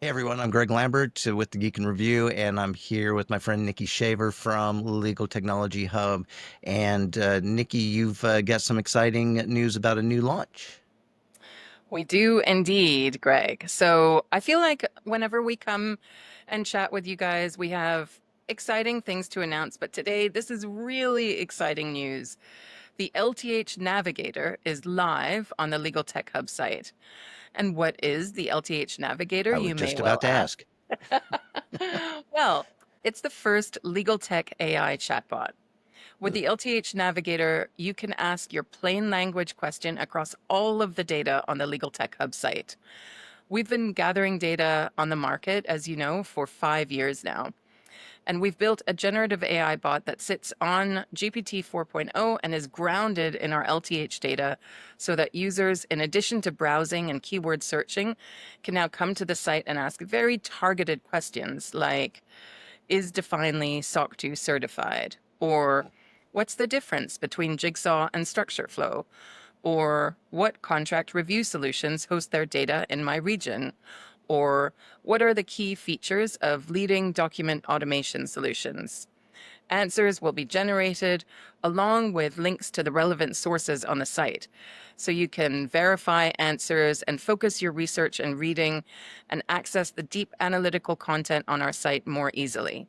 Hey everyone, I'm Greg Lambert with the Geek and Review, and I'm here with my friend Nikki Shaver from Legal Technology Hub. And Nikki, you've got some exciting news about a new launch. We do indeed, Greg. So I feel like whenever we come and chat with you guys, we have exciting things to announce. But today, this is really exciting news. The LTH Navigator is live on the Legal Tech Hub site. And what is the LTH Navigator, I was you may just about well to ask? ask. Well, it's the first legal tech AI chatbot. With the LTH Navigator, you can ask your plain language question across all of the data on the Legal Tech Hub site. We've been gathering data on the market, as you know, for 5 years now. And we've built a generative AI bot that sits on GPT 4.0 and is grounded in our LTH data so that users, in addition to browsing and keyword searching, can now come to the site and ask very targeted questions like, is Definely SOC 2 certified? Or what's the difference between Jigsaw and Structure Flow? Or what contract review solutions host their data in my region? Or what are the key features of leading document automation solutions? Answers will be generated along with links to the relevant sources on the site. So you can verify answers and focus your research and reading and access the deep analytical content on our site more easily.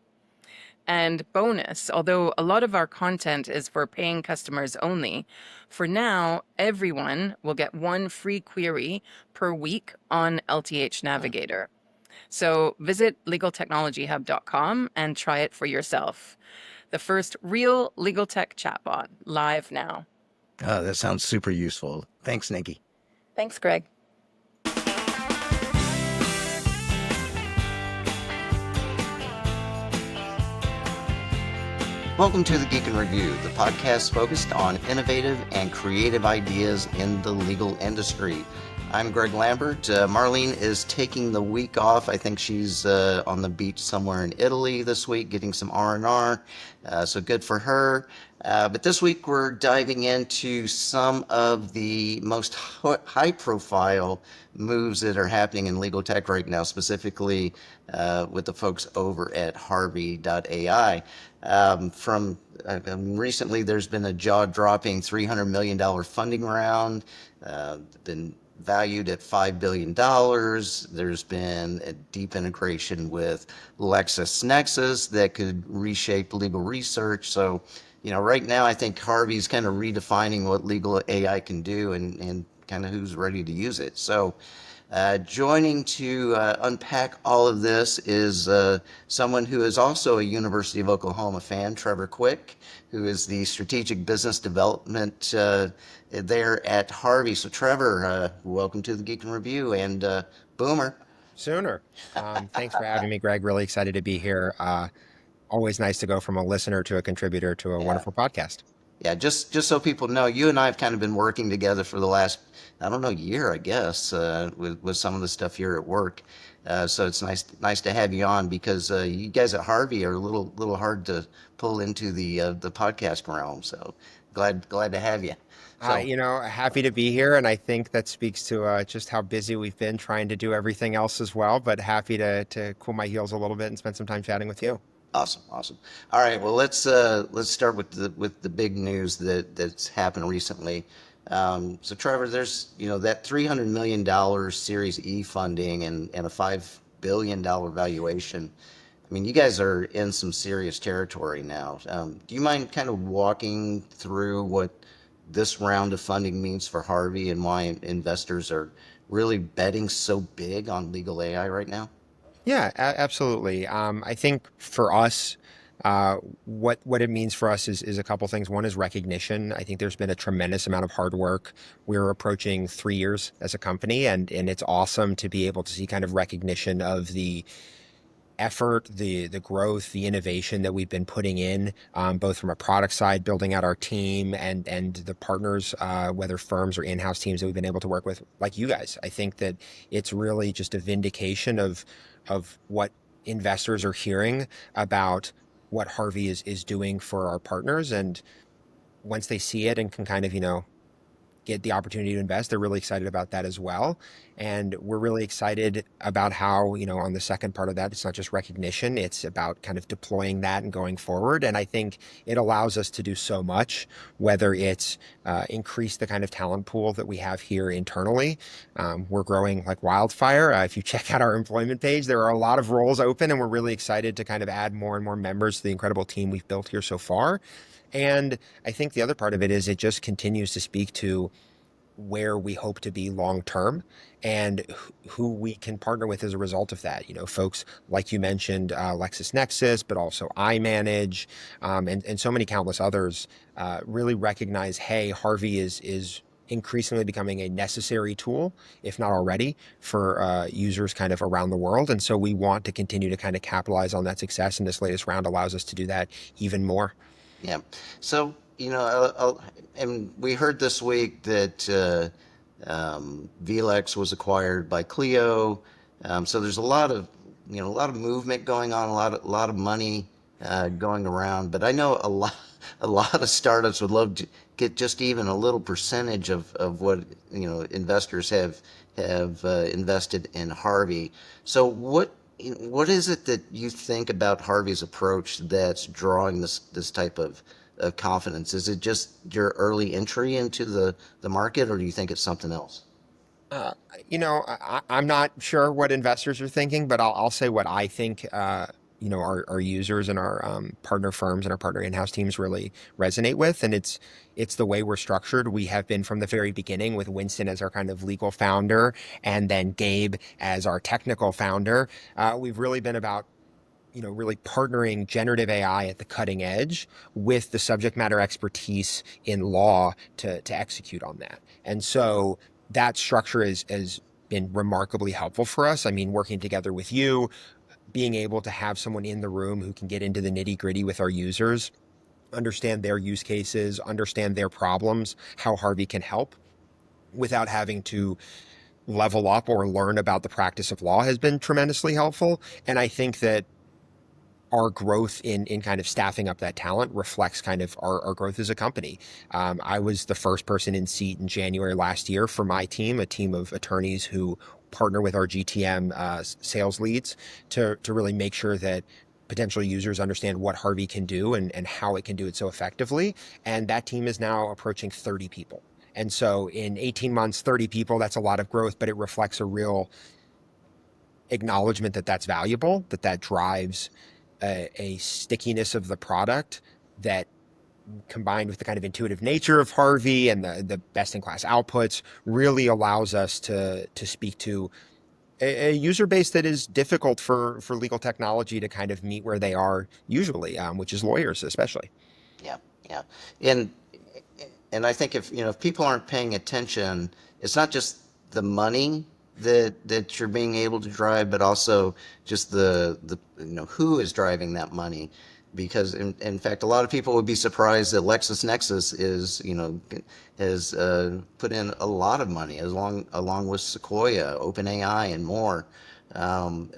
And bonus, although a lot of our content is for paying customers only, for now, everyone will get one free query per week on LTH Navigator. So visit legaltechnologyhub.com and try it for yourself. The first real legal tech chatbot live now. Oh, that sounds super useful. Thanks, Nikki. Thanks, Greg. Welcome to the Geek and Review, the podcast focused on innovative and creative ideas in the legal industry. I'm Greg Lambert. Marlene is taking the week off. I think she's on the beach somewhere in Italy this week, getting some R&R. So good for her. But this week we're diving into some of the most high-profile moves that are happening in legal tech right now, specifically with the folks over at Harvey.ai. Recently, there's been a jaw-dropping $300 million funding round, been valued at $5 billion. There's been a deep integration with LexisNexis that could reshape legal research. So, right now, I think Harvey's kind of redefining what legal AI can do and kind of who's ready to use it. So, joining to unpack all of this is someone who is also a University of Oklahoma fan, Trevor Quick, who is the strategic business development there at Harvey. So, Trevor, welcome to the Geek and Review, and Boomer. Sooner. Thanks for having me, Greg. Really excited to be here. Always nice to go from a listener to a contributor to a Yeah. wonderful podcast. Yeah, just so people know, you and I have kind of been working together for the last, I don't know, year, I guess, with some of the stuff here at work. So it's nice to have you on because you guys at Harvey are a little hard to pull into the podcast realm. So glad to have you. So Happy to be here, and I think that speaks to just how busy we've been trying to do everything else as well. But happy to cool my heels a little bit and spend some time chatting with you. awesome. All right, well let's start with the big news that's happened recently. So Trevor, there's that $300 million Series E funding and a $5 billion valuation. I mean, you guys are in some serious territory now. Do you mind kind of walking through what this round of funding means for Harvey and why investors are really betting so big on legal AI right now? Yeah, absolutely. I think for us, what it means for us is a couple things. One is recognition. I think there's been a tremendous amount of hard work. We're approaching 3 years as a company, and it's awesome to be able to see kind of recognition of the effort, the growth, the innovation that we've been putting in, both from a product side, building out our team, and the partners, whether firms or in-house teams that we've been able to work with, like you guys. I think that it's really just a vindication of what investors are hearing about what Harvey is doing for our partners, and once they see it and can kind of get the opportunity to invest, they're really excited about that as well. And we're really excited about how, on the second part of that, it's not just recognition, it's about kind of deploying that and going forward. And I think it allows us to do so much, whether it's increase the kind of talent pool that we have here internally. We're growing like wildfire. If you check out our employment page, there are a lot of roles open, and we're really excited to kind of add more and more members to the incredible team we've built here so far. And I think the other part of it is it just continues to speak to where we hope to be long term and who we can partner with as a result of that. Folks like you mentioned, LexisNexis, but also iManage, and so many countless others really recognize, hey, Harvey is increasingly becoming a necessary tool, if not already, for users kind of around the world. And so we want to continue to kind of capitalize on that success. And this latest round allows us to do that even more. Yeah. So, and we heard this week that VLEX was acquired by Clio. So there's a lot of movement going on, a lot of money going around. But I know a lot of startups would love to get just even a little percentage of what, investors have invested in Harvey. So what is it that you think about Harvey's approach that's drawing this type of confidence? Is it just your early entry into the market, or do you think it's something else? I'm not sure what investors are thinking, but I'll say what I think. Our users and our partner firms and our partner in-house teams really resonate with, and it's the way we're structured. We have been from the very beginning with Winston as our kind of legal founder, and then Gabe as our technical founder. We've really been about really partnering generative AI at the cutting edge with the subject matter expertise in law to execute on that. And so that structure has been remarkably helpful for us. I mean, working together with you, being able to have someone in the room who can get into the nitty gritty with our users, understand their use cases, understand their problems, how Harvey can help without having to level up or learn about the practice of law has been tremendously helpful. And I think that our growth in kind of staffing up that talent reflects kind of our growth as a company. I was the first person in seat in January last year for my team, a team of attorneys who partner with our GTM sales leads to really make sure that potential users understand what Harvey can do and how it can do it so effectively. And that team is now approaching 30 people. And so in 18 months, 30 people, that's a lot of growth, but it reflects a real acknowledgement that that's valuable, that drives a stickiness of the product that, combined with the kind of intuitive nature of Harvey and the best-in-class outputs, really allows us to speak to a user base that is difficult for legal technology to kind of meet where they are usually, which is lawyers especially. Yeah, yeah. And I think if people aren't paying attention, it's not just the money that you're being able to drive, but also just the who is driving that money. Because in fact, a lot of people would be surprised that LexisNexis has put in a lot of money along with Sequoia, OpenAI, and more.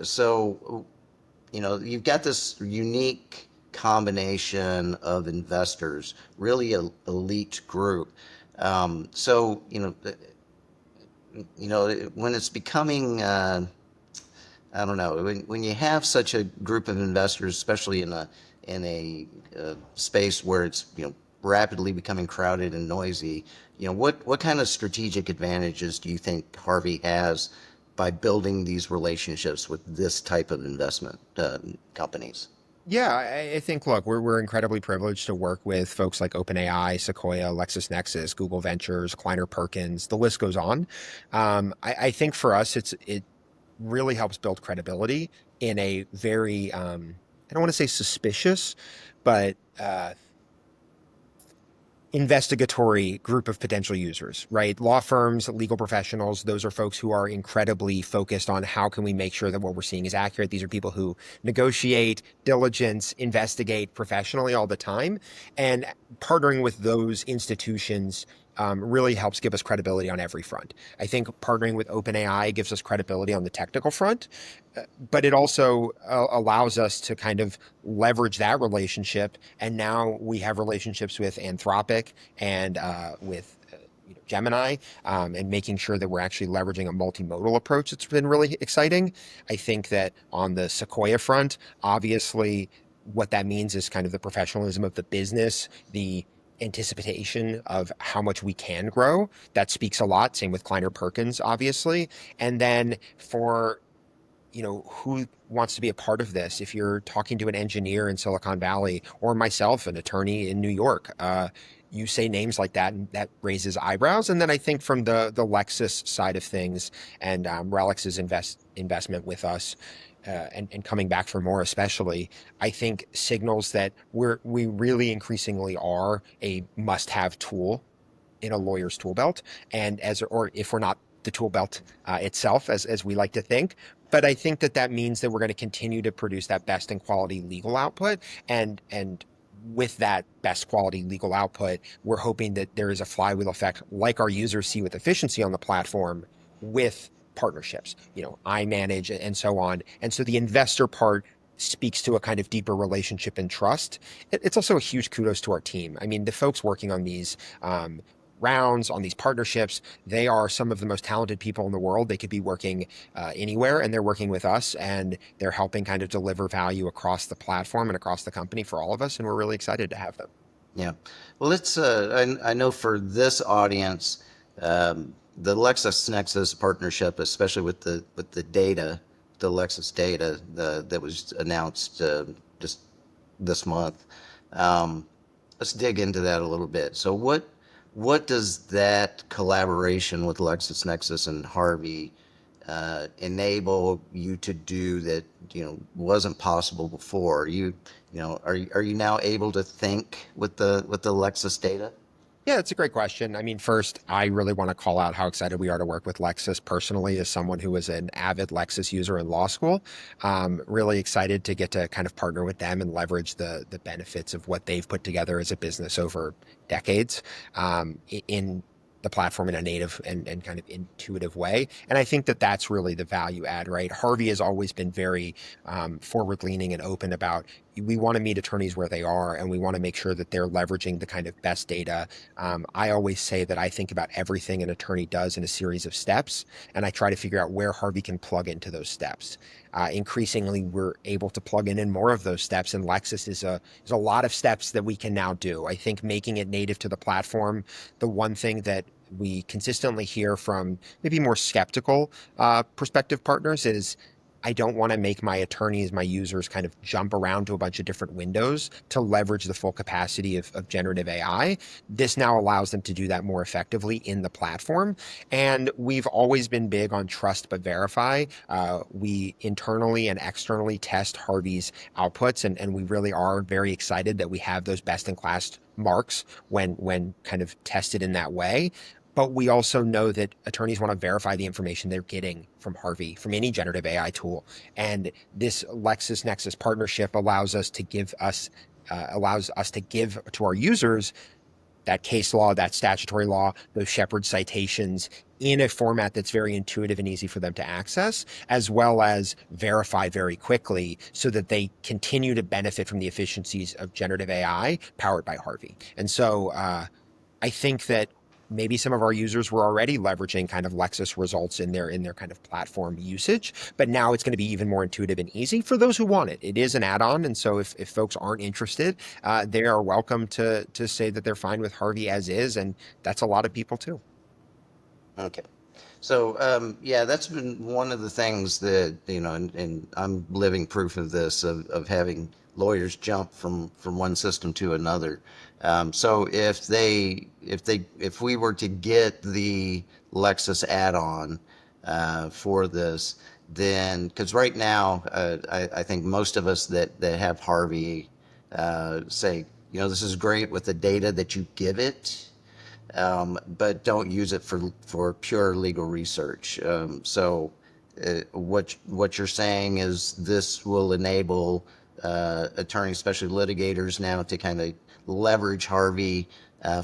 So you've got this unique combination of investors, really a elite group. So when it's becoming, I don't know, when you have such a group of investors, especially in a space where it's rapidly becoming crowded and noisy, what kind of strategic advantages do you think Harvey has by building these relationships with this type of investment companies? Yeah, I think, look, we're incredibly privileged to work with folks like OpenAI, Sequoia, LexisNexis, Google Ventures, Kleiner Perkins, the list goes on. I think for us, it really helps build credibility in a very, I don't want to say suspicious, but investigatory group of potential users, right? Law firms, legal professionals, those are folks who are incredibly focused on how can we make sure that what we're seeing is accurate. These are people who negotiate, diligence, investigate professionally all the time. And partnering with those institutions really helps give us credibility on every front. I think partnering with OpenAI gives us credibility on the technical front, but it also allows us to kind of leverage that relationship. And now we have relationships with Anthropic and with Gemini, and making sure that we're actually leveraging a multimodal approach. It's been really exciting. I think that on the Sequoia front, obviously, what that means is kind of the professionalism of the business, the anticipation of how much we can grow. That speaks a lot. Same with Kleiner Perkins, obviously. And then for who wants to be a part of this? If you're talking to an engineer in Silicon Valley or myself, an attorney in New York, you say names like that and that raises eyebrows. And then I think from the Lexus side of things and Relix's investment with us, and coming back for more, especially, I think signals that we really increasingly are a must-have tool in a lawyer's tool belt, and or if we're not the tool belt itself, as we like to think. But I think that means that we're going to continue to produce that best in quality legal output, and with that best quality legal output, we're hoping that there is a flywheel effect, like our users see with efficiency on the platform, with partnerships. I manage and so on, and so the investor part speaks to a kind of deeper relationship and trust. It's also a huge kudos to our team. I mean, the folks working on these rounds, on these partnerships, they are some of the most talented people in the world. They could be working anywhere, and they're working with us, and they're helping kind of deliver value across the platform and across the company for all of us, and we're really excited to have them. Yeah. Well, it's I know for this audience, the LexisNexis partnership, especially with the data, the Lexis data that was announced just this month. Let's dig into that a little bit. So what does that collaboration with LexisNexis and Harvey enable you to do that wasn't possible before? Are you now able to think with the Lexis data? Yeah, it's a great question. I mean, first, I really want to call out how excited we are to work with Lexis personally, as someone who was an avid Lexis user in law school. Really excited to get to kind of partner with them and leverage the benefits of what they've put together as a business over decades in the platform in a native and kind of intuitive way. And I think that that's really the value add, right? Harvey has always been very forward leaning and open about, we want to meet attorneys where they are, and we want to make sure that they're leveraging the kind of best data. I always say that I think about everything an attorney does in a series of steps, and I try to figure out where Harvey can plug into those steps. Increasingly, we're able to plug in more of those steps, and Lexis is a lot of steps that we can now do. I think making it native to the platform, the one thing that we consistently hear from maybe more skeptical prospective partners is, I don't want to make my attorneys, my users, kind of jump around to a bunch of different windows to leverage the full capacity of generative AI. This now allows them to do that more effectively in the platform. And we've always been big on trust but verify. We internally and externally test Harvey's outputs, and we really are very excited that we have those best in class marks when kind of tested in that way. But we also know that attorneys want to verify the information they're getting from Harvey, from any generative AI tool. And this LexisNexis partnership allows us to give to our users that case law, that statutory law, those Shepard citations in a format that's very intuitive and easy for them to access, as well as verify very quickly so that they continue to benefit from the efficiencies of generative AI powered by Harvey. And so I think that maybe some of our users were already leveraging kind of Lexis results in their kind of platform usage, but now it's going to be even more intuitive and easy for those who want it. It is an add-on, and so if folks aren't interested, they are welcome to say that they're fine with Harvey as is, and that's a lot of people too. Okay. So, yeah, that's been one of the things that, and I'm living proof of this, of having lawyers jump from one system to another. So if we were to get the Lexis add-on for this, then, because right now, I think most of us that have Harvey say, this is great with the data that you give it, but don't use it for pure legal research. What you're saying is this will enable attorneys, especially litigators, now to kind of leverage Harvey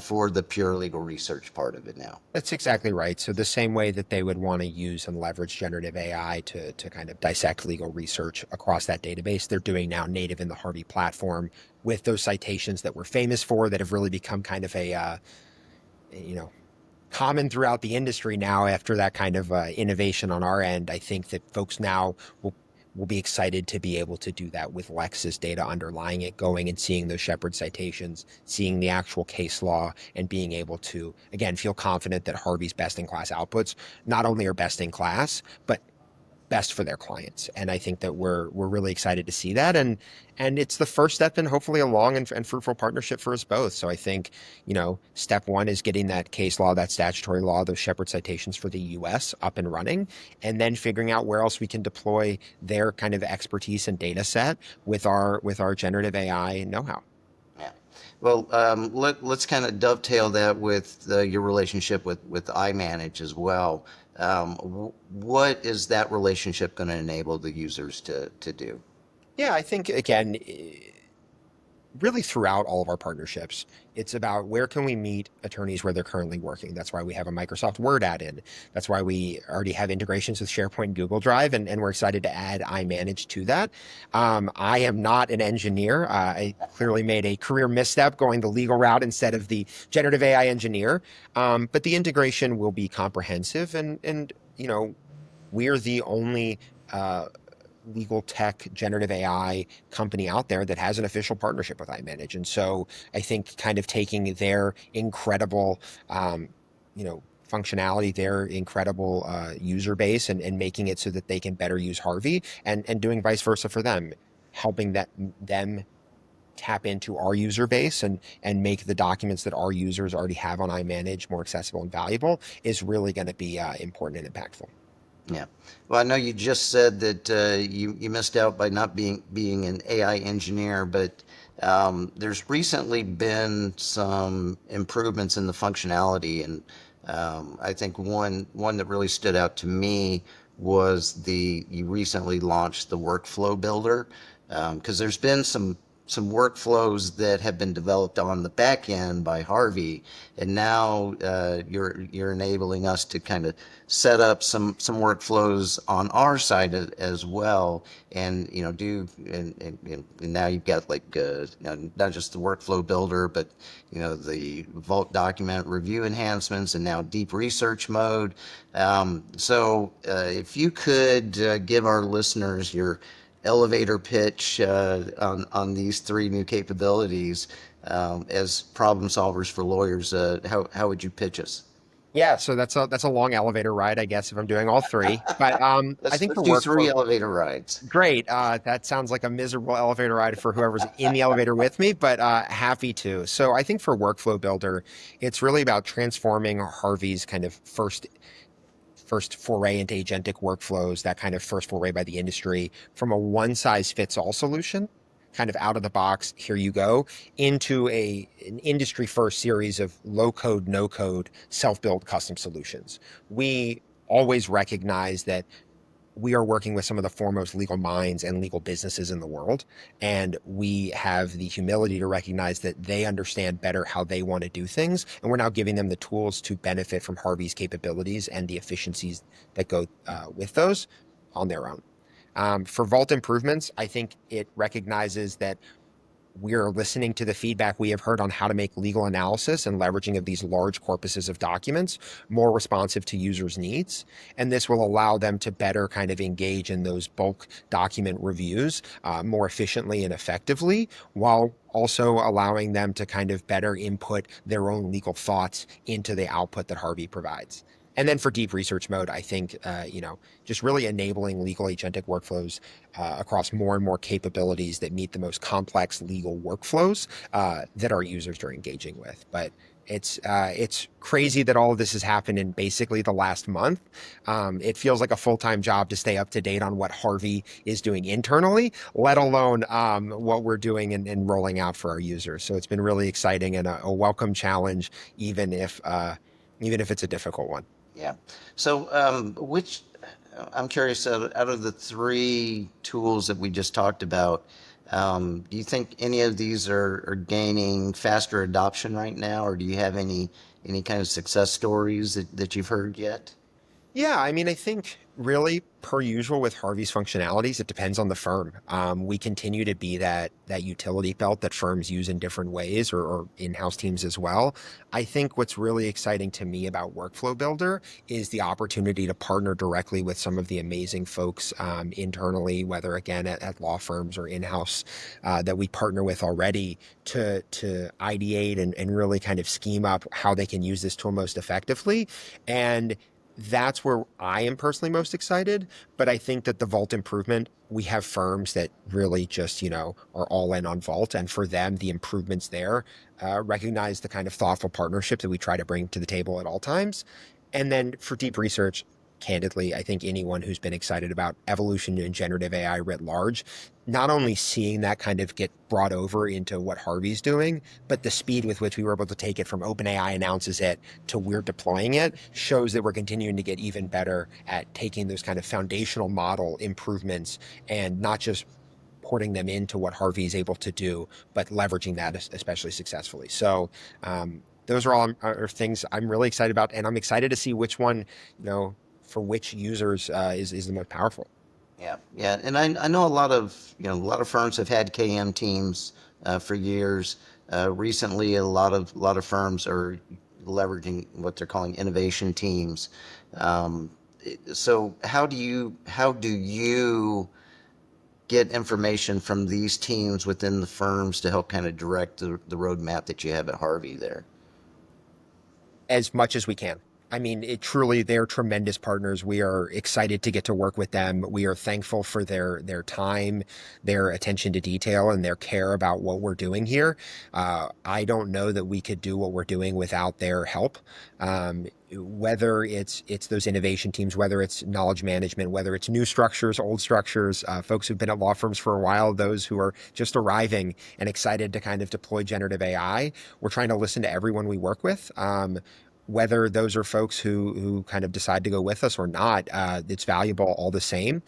for the pure legal research part of it now. That's exactly right. So the same way that they would want to use and leverage generative AI to kind of dissect legal research across that database, they're doing now native in the Harvey platform with those citations that we're famous for, that have really become kind of a common throughout the industry now after that kind of innovation on our end. I think that folks now will be excited to be able to do that with Lex's data underlying it, going and seeing those Shepherd citations, seeing the actual case law, and being able to, again, feel confident that Harvey's best in class outputs not only are best in class, but best for their clients. And I think that we're really excited to see that. And it's the first step in hopefully a long and fruitful partnership for us both. So I think, step one is getting that case law, that statutory law, those Shepherd citations for the US up and running, and then figuring out where else we can deploy their kind of expertise and data set with our generative AI know-how. Yeah. Well, let's kind of dovetail that with your relationship with iManage as well. What is that relationship going to enable the users to do? Yeah, I think again, really throughout all of our partnerships, it's about where can we meet attorneys where they're currently working. That's why we have a Microsoft Word add-in. That's why we already have integrations with SharePoint and Google Drive, and we're excited to add iManage to that. I am not an engineer. I clearly made a career misstep going the legal route instead of the generative AI engineer. But the integration will be comprehensive, and we're the only legal tech generative AI company out there that has an official partnership with iManage. And so I think kind of taking their incredible, functionality, their incredible user base and making it so that they can better use Harvey and doing vice versa for them, helping them tap into our user base and make the documents that our users already have on iManage more accessible and valuable is really going to be important and impactful. Yeah. Well, I know you just said that you missed out by not being an AI engineer, but there's recently been some improvements in the functionality, and I think one that really stood out to me was you recently launched the workflow builder, because there's been some workflows that have been developed on the back end by Harvey, and now you're enabling us to kind of set up some workflows on our side as well, and and now you've got like not just the workflow builder, but the Vault document review enhancements, and now deep research mode. So if you could give our listeners your elevator pitch on these three new capabilities as problem solvers for lawyers, how would you pitch us? Yeah, so that's a long elevator ride, I guess, if I'm doing all three. But I think Let's for do three workflow, elevator rides. great. That sounds like a miserable elevator ride for whoever's in the elevator with me, but happy to. So I think for Workflow Builder, it's really about transforming Harvey's kind of first foray into agentic workflows, that kind of first foray by the industry, from a one size fits all solution, kind of out of the box, here you go, into an industry first series of low code, no code, self build custom solutions. We always recognize that we are working with some of the foremost legal minds and legal businesses in the world. And we have the humility to recognize that they understand better how they want to do things. And we're now giving them the tools to benefit from Harvey's capabilities and the efficiencies that go with those on their own. For Vault improvements, I think it recognizes that we're listening to the feedback we have heard on how to make legal analysis and leveraging of these large corpuses of documents more responsive to users' needs. And this will allow them to better kind of engage in those bulk document reviews more efficiently and effectively, while also allowing them to kind of better input their own legal thoughts into the output that Harvey provides. And then for deep research mode, I think, just really enabling legal agentic workflows across more and more capabilities that meet the most complex legal workflows that our users are engaging with. But it's crazy that all of this has happened in basically the last month. It feels like a full-time job to stay up to date on what Harvey is doing internally, let alone what we're doing and rolling out for our users. So it's been really exciting and a welcome challenge, even if it's a difficult one. Yeah. So, I'm curious, out of the three tools that we just talked about, do you think any of these are gaining faster adoption right now, or do you have any kind of success stories that you've heard yet? Yeah, I mean, I think Really, per usual with Harvey's functionalities, it depends on the firm. We continue to be that utility belt that firms use in different ways, or in-house teams as well. I think what's really exciting to me about Workflow Builder is the opportunity to partner directly with some of the amazing folks internally, whether again at law firms or in-house that we partner with already to ideate and really kind of scheme up how they can use this tool most effectively. And that's where I am personally most excited. But I think that the Vault improvement, we have firms that really just, are all in on Vault. And for them, the improvements there recognize the kind of thoughtful partnership that we try to bring to the table at all times. And then for deep research, candidly, I think anyone who's been excited about evolution in generative AI writ large, not only seeing that kind of get brought over into what Harvey's doing, but the speed with which we were able to take it from OpenAI announces it to we're deploying it shows that we're continuing to get even better at taking those kind of foundational model improvements and not just porting them into what Harvey is able to do, but leveraging that especially successfully. So those are all are things I'm really excited about, and I'm excited to see which one, for which users is the most powerful. Yeah, yeah, and I know a lot of firms have had KM teams for years. Recently, a lot of firms are leveraging what they're calling innovation teams. So how do you get information from these teams within the firms to help kind of direct the roadmap that you have at Harvey there? As much as we can. I mean, they're tremendous partners. We are excited to get to work with them. We are thankful for their time, their attention to detail, and their care about what we're doing here. I don't know that we could do what we're doing without their help. Whether it's those innovation teams, whether it's knowledge management, whether it's new structures, old structures, folks who've been at law firms for a while, those who are just arriving and excited to kind of deploy generative AI, we're trying to listen to everyone we work with. Whether those are folks who kind of decide to go with us or not, it's valuable all the same.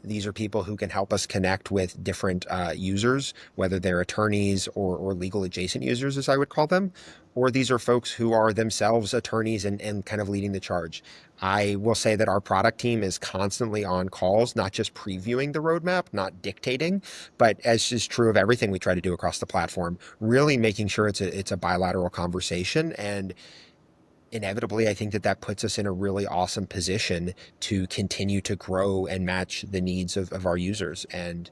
These are people who can help us connect with different users, whether they're attorneys or legal adjacent users, as I would call them, or these are folks who are themselves attorneys and kind of leading the charge. I will say that our product team is constantly on calls, not just previewing the roadmap, not dictating, but as is true of everything we try to do across the platform, really making sure it's a bilateral conversation. And inevitably, I think that puts us in a really awesome position to continue to grow and match the needs of our users. And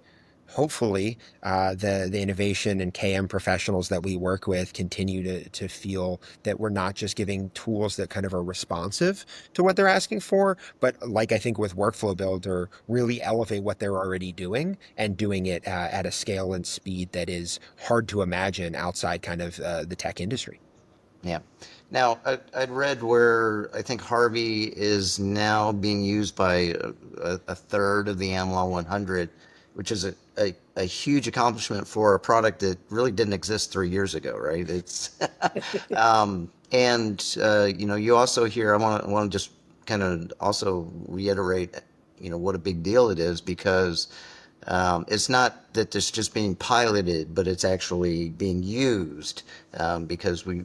hopefully, the innovation and KM professionals that we work with continue to feel that we're not just giving tools that kind of are responsive to what they're asking for, but like I think with Workflow Builder, really elevate what they're already doing and doing it at a scale and speed that is hard to imagine outside kind of the tech industry. Yeah. Now, I'd read where I think Harvey is now being used by a third of the AmLaw 100, which is a huge accomplishment for a product that really didn't exist 3 years ago, right? It's you also hear. I want to just kind of also reiterate, what a big deal it is because it's not that it's just being piloted, but it's actually being used because we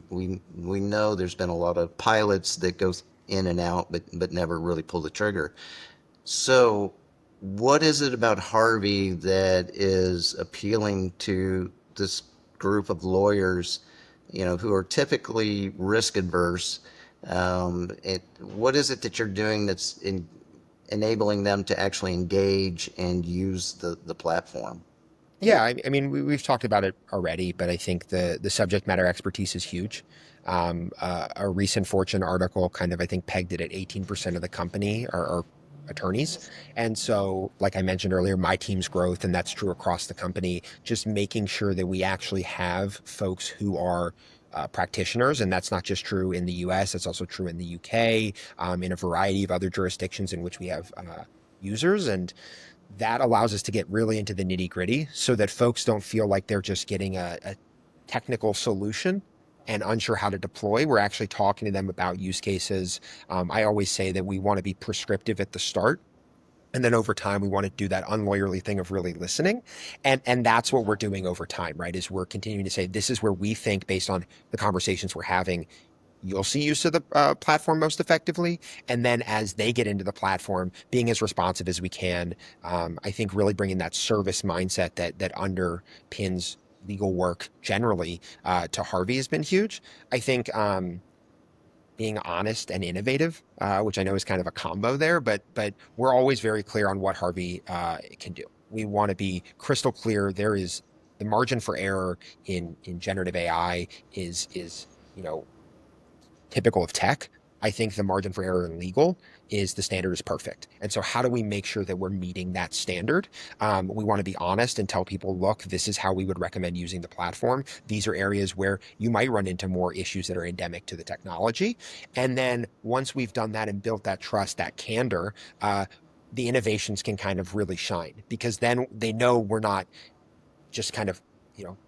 know there's been a lot of pilots that go in and out, but never really pull the trigger. So, what is it about Harvey that is appealing to this group of lawyers, who are typically risk adverse? What is it that you're doing that's enabling them to actually engage and use the platform? Yeah, I mean, we've talked about it already, but I think the subject matter expertise is huge. A recent Fortune article kind of, I think, pegged it at 18% of the company are attorneys. And so, like I mentioned earlier, my team's growth, and that's true across the company, just making sure that we actually have folks who are practitioners, and that's not just true in the US, it's also true in the UK, in a variety of other jurisdictions in which we have users. And that allows us to get really into the nitty gritty so that folks don't feel like they're just getting a technical solution and unsure how to deploy. We're actually talking to them about use cases. I always say that we want to be prescriptive at the start. And then over time, we want to do that unlawyerly thing of really listening. And that's what we're doing over time, right? Is we're continuing to say, this is where we think based on the conversations we're having, you'll see use of the platform most effectively. And then as they get into the platform, being as responsive as we can. I think really bringing that service mindset that underpins legal work generally to Harvey has been huge. I think being honest and innovative, which I know is kind of a combo there, but we're always very clear on what Harvey can do. We want to be crystal clear. There is the margin for error in generative AI is you know typical of tech. I think the margin for error in legal is the standard is perfect. And so how do we make sure that we're meeting that standard? We want to be honest and tell people, look, this is how we would recommend using the platform. These are areas where you might run into more issues that are endemic to the technology. And then once we've done that and built that trust, that candor, the innovations can kind of really shine because then they know we're not just kind of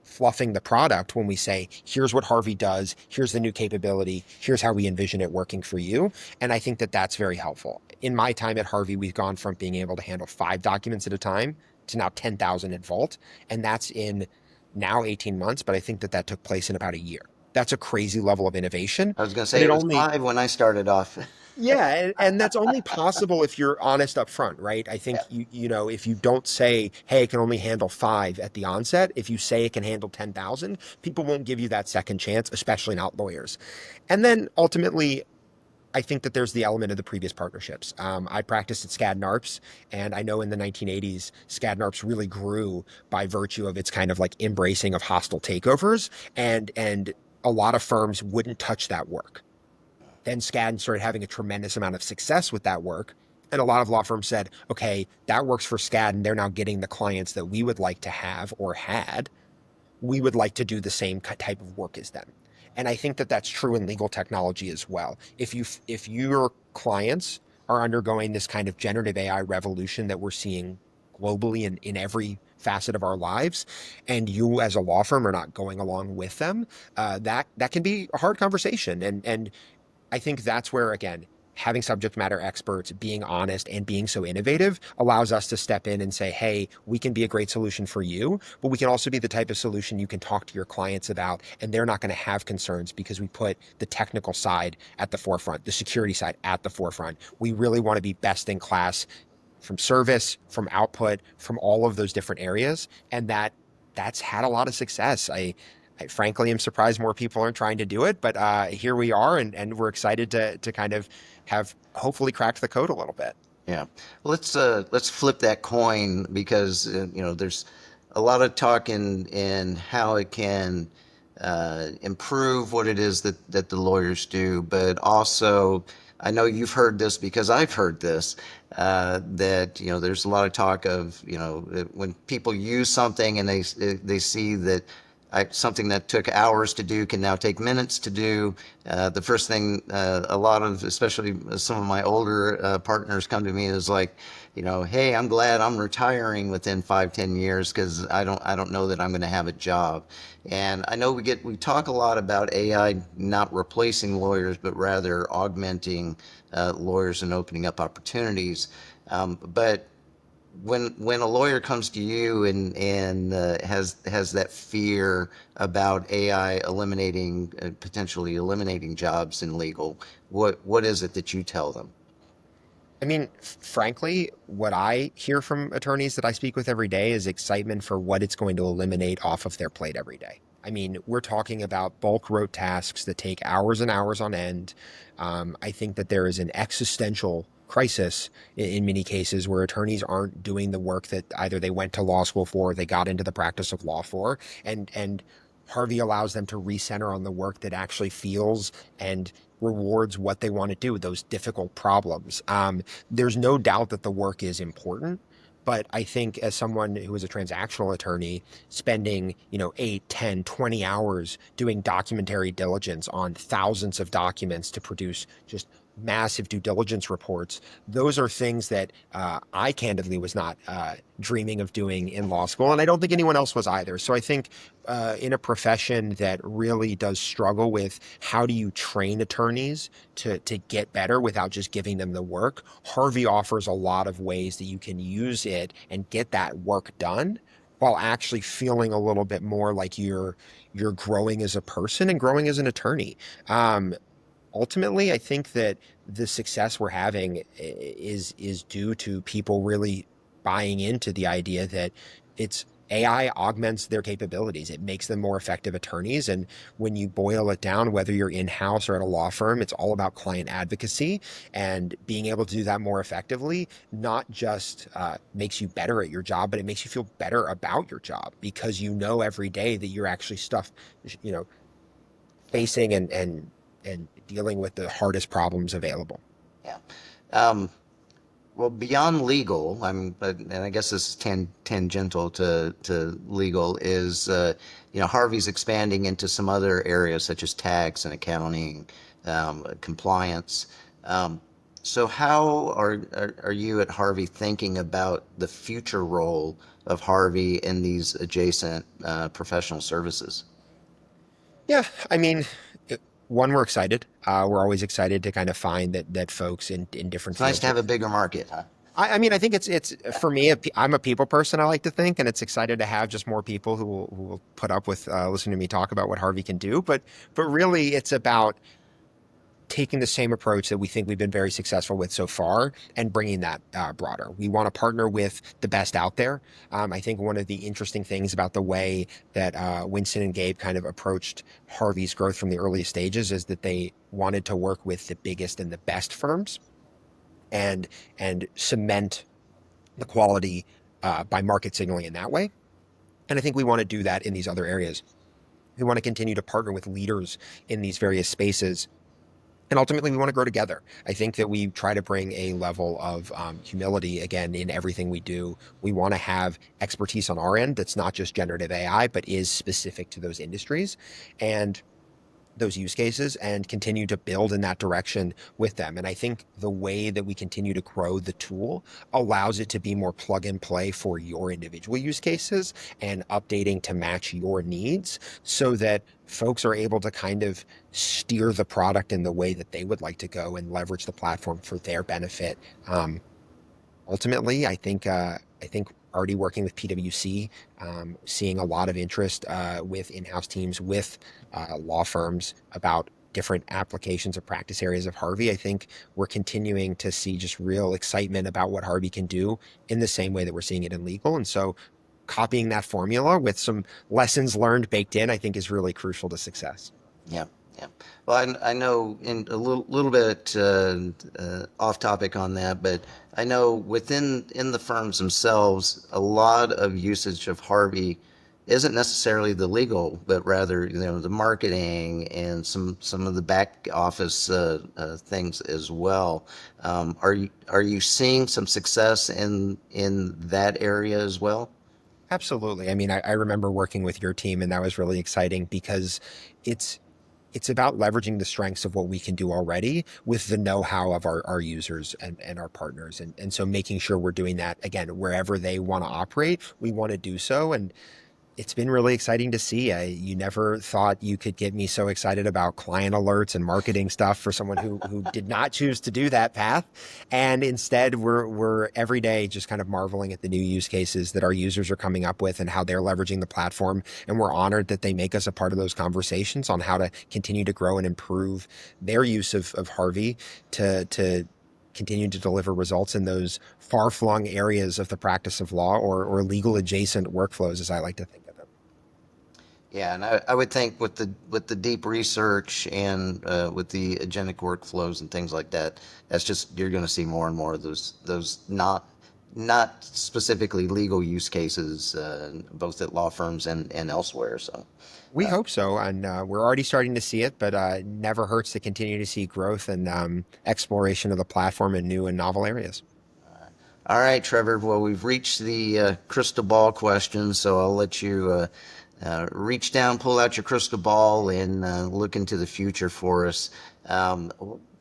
fluffing the product when we say, here's what Harvey does, here's the new capability, here's how we envision it working for you. And I think that that's very helpful. In my time at Harvey, we've gone from being able to handle 5 documents at a time to now 10,000 at Vault. And that's in now 18 months, but I think that that took place in about a year. That's a crazy level of innovation, I was going to but say it it was only 5 when I started off. yeah, and that's only possible if you're honest up front, right? I think Yeah. if you don't say, "Hey, it can only handle 5 at the onset," if you say it can handle 10,000, people won't give you that second chance, especially not lawyers. And then ultimately, I think that there's the element of the previous partnerships. I practiced at Skadden Arps, and I know in the 1980s, Skadden Arps really grew by virtue of its kind of like embracing of hostile takeovers, and a lot of firms wouldn't touch that work. Then Skadden started having a tremendous amount of success with that work. And a lot of law firms said, okay, that works for Skadden. They're now getting the clients that we would like to have or had. We would like to do the same type of work as them. And I think that that's true in legal technology as well. If your clients are undergoing this kind of generative AI revolution that we're seeing globally in every facet of our lives, and you as a law firm are not going along with them, that can be a hard conversation. And I think that's where, again, having subject matter experts, being honest, and being so innovative allows us to step in and say, hey, we can be a great solution for you, but we can also be the type of solution you can talk to your clients about, and they're not going to have concerns because we put the technical side at the forefront, the security side at the forefront. We really want to be best in class from service, from output, from all of those different areas. And that's had a lot of success. I frankly am surprised more people aren't trying to do it, but here we are, and we're excited to kind of have hopefully cracked the code a little bit. Yeah. Well, let's flip that coin because there's a lot of talk in how it can improve what it is that the lawyers do, but also I know you've heard this because I've heard this that there's a lot of talk of when people use something and they see that something that took hours to do can now take minutes to do. The first thing a lot of, especially some of my older partners come to me is like, hey, I'm glad I'm retiring within 5, 10 years because I don't know that I'm going to have a job. And I know we talk a lot about AI not replacing lawyers, but rather augmenting lawyers and opening up opportunities. But when a lawyer comes to you and has that fear about AI eliminating potentially eliminating jobs in legal, what is it that you tell them? I mean, frankly, what I hear from attorneys that I speak with every day is excitement for what it's going to eliminate off of their plate every day. I mean, we're talking about bulk rote tasks that take hours and hours on end. I think that there is an existential crisis in many cases where attorneys aren't doing the work that either they went to law school for, or they got into the practice of law for, and Harvey allows them to recenter on the work that actually feels and rewards what they want to do, those difficult problems. There's no doubt that the work is important. But I think as someone who is a transactional attorney, spending, 8, 10, 20 hours doing documentary diligence on thousands of documents to produce just massive due diligence reports, those are things that I candidly was not dreaming of doing in law school. And I don't think anyone else was either. So I think in a profession that really does struggle with how do you train attorneys to get better without just giving them the work, Harvey offers a lot of ways that you can use it and get that work done while actually feeling a little bit more like you're growing as a person and growing as an attorney. ultimately, I think that the success we're having is due to people really buying into the idea that it's AI augments their capabilities. It makes them more effective attorneys. And when you boil it down, whether you're in-house or at a law firm, it's all about client advocacy and being able to do that more effectively, not just makes you better at your job, but it makes you feel better about your job because you know every day that you're actually you know, facing and dealing with the hardest problems available. Yeah. Um, well, beyond legal, and I guess this is tangential to legal, is Harvey's expanding into some other areas such as tax and accounting, compliance. Um, so, how are you at Harvey thinking about the future role of Harvey in these adjacent professional services? Yeah, I mean, one, we're excited. We're always excited to kind of find that folks in different It's nice fields. to have a bigger market, huh? I mean, I think it's for me. I'm a people person. I like to think, and it's excited to have just more people who will put up with listening to me talk about what Harvey can do. But really, it's about taking the same approach that we think we've been very successful with so far and bringing that broader. We want to partner with the best out there. I think one of the interesting things about the way that Winston and Gabe kind of approached Harvey's growth from the earliest stages is that they wanted to work with the biggest and the best firms and cement the quality by market signaling in that way. And I think we want to do that in these other areas. We want to continue to partner with leaders in these various spaces, and ultimately we want to grow together. I think that we try to bring a level of humility again in everything we do. We want to have expertise on our end that's not just generative AI, but is specific to those industries and those use cases and continue to build in that direction with them. And I think the way that we continue to grow the tool allows it to be more plug and play for your individual use cases and updating to match your needs so that folks are able to kind of steer the product in the way that they would like to go and leverage the platform for their benefit. Ultimately, I think already working with PwC, seeing a lot of interest with in-house teams, with law firms about different applications or practice areas of Harvey. I think we're continuing to see just real excitement about what Harvey can do in the same way that we're seeing it in legal. And so copying that formula with some lessons learned baked in, I think is really crucial to success. Yeah, yeah. Well, I know in a little bit off topic on that, but I know in the firms themselves, a lot of usage of Harvey isn't necessarily the legal, but rather the marketing and some of the back office things as well. Are you seeing some success in that area as well? Absolutely. I mean, I remember working with your team, and that was really exciting because it's it's about leveraging the strengths of what we can do already with the know-how of our users and our partners. And so making sure we're doing that again, wherever they want to operate, we want to do so. And it's been really exciting to see. You never thought you could get me so excited about client alerts and marketing stuff for someone who did not choose to do that path. And instead, we're every day just kind of marveling at the new use cases that our users are coming up with and how they're leveraging the platform. And we're honored that they make us a part of those conversations on how to continue to grow and improve their use of Harvey to continue to deliver results in those far-flung areas of the practice of law or legal adjacent workflows, as I like to think of them. Yeah, and I would think with the deep research and with the agentic workflows and things like that, that's just you're going to see more and more of those not specifically legal use cases, both at law firms and elsewhere. So, We hope so, and we're already starting to see it, but never hurts to continue to see growth and exploration of the platform in new and novel areas. all right, Trevor. Well, we've reached the crystal ball question, so I'll let you reach down, pull out your crystal ball, and look into the future for us. Um,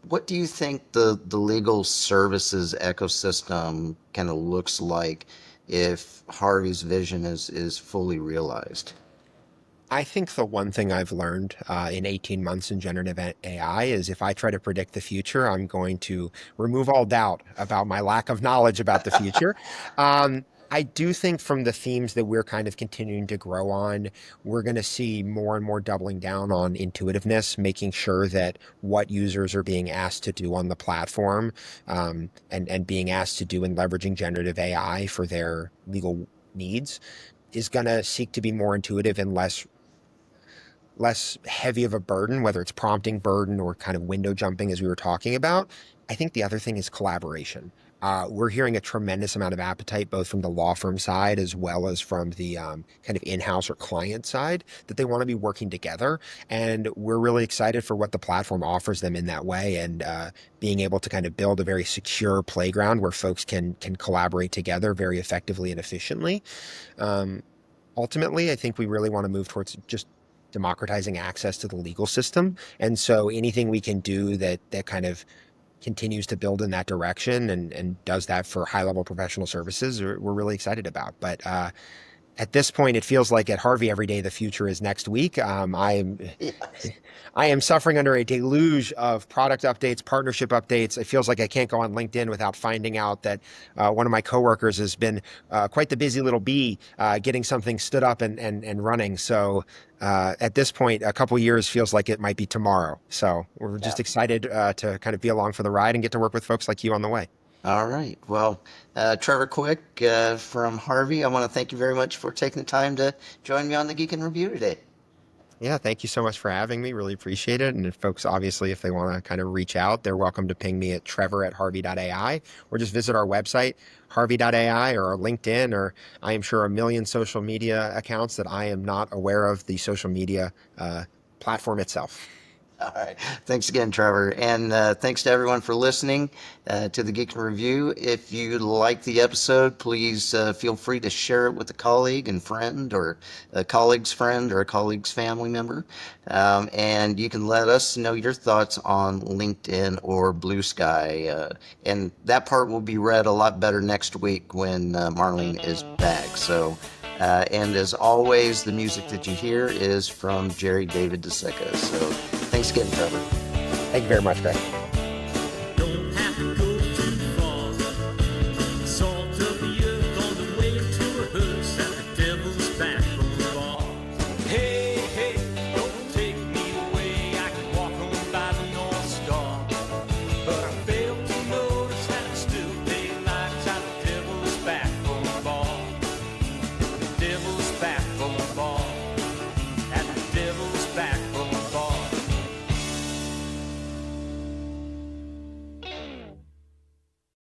what do you think the legal services ecosystem kind of looks like if Harvey's vision is fully realized? I think the one thing I've learned in 18 months in generative AI is if I try to predict the future, I'm going to remove all doubt about my lack of knowledge about the future. I do think from the themes that we're kind of continuing to grow on, we're going to see more and more doubling down on intuitiveness, making sure that what users are being asked to do on the platform, and being asked to do in leveraging generative AI for their legal needs is going to seek to be more intuitive and less heavy of a burden, whether it's prompting burden or kind of window jumping, as we were talking about. I think the other thing is collaboration. We're hearing a tremendous amount of appetite, both from the law firm side as well as from the kind of in-house or client side, that they want to be working together. And we're really excited for what the platform offers them in that way, and being able to kind of build a very secure playground where folks can collaborate together very effectively and efficiently. Um, Ultimately, I think we really want to move towards just democratizing access to the legal system. And so anything we can do that kind of continues to build in that direction and does that for high level professional services, we're really excited about. But at this point, it feels like at Harvey every day the future is next week. Yes. I am suffering under a deluge of product updates, partnership updates. It feels like I can't go on LinkedIn without finding out that one of my coworkers has been quite the busy little bee getting something stood up and running. So at this point, a couple years feels like it might be tomorrow. So we're Yeah. just excited to kind of be along for the ride and get to work with folks like you on the way. All right. Well, Trevor Quick from Harvey, I want to thank you very much for taking the time to join me on the Geek and Review today. Yeah, thank you so much for having me. Really appreciate it. And if folks, obviously, if they want to kind of reach out, they're welcome to ping me at Trevor@Harvey.ai, or just visit our website, Harvey.ai, or our LinkedIn, or I am sure a million social media accounts that I am not aware of the social media platform itself. All right. Thanks again, Trevor. And thanks to everyone for listening to the Geek and Review. If you like the episode, please feel free to share it with a colleague and friend, or a colleague's friend, or a colleague's family member. And you can let us know your thoughts on LinkedIn or Blue Sky. And that part will be read a lot better next week when Marlene is back. So, and as always, the music that you hear is from Jerry David DeSecca. So thanks again, Trevor. Thank you very much, Greg.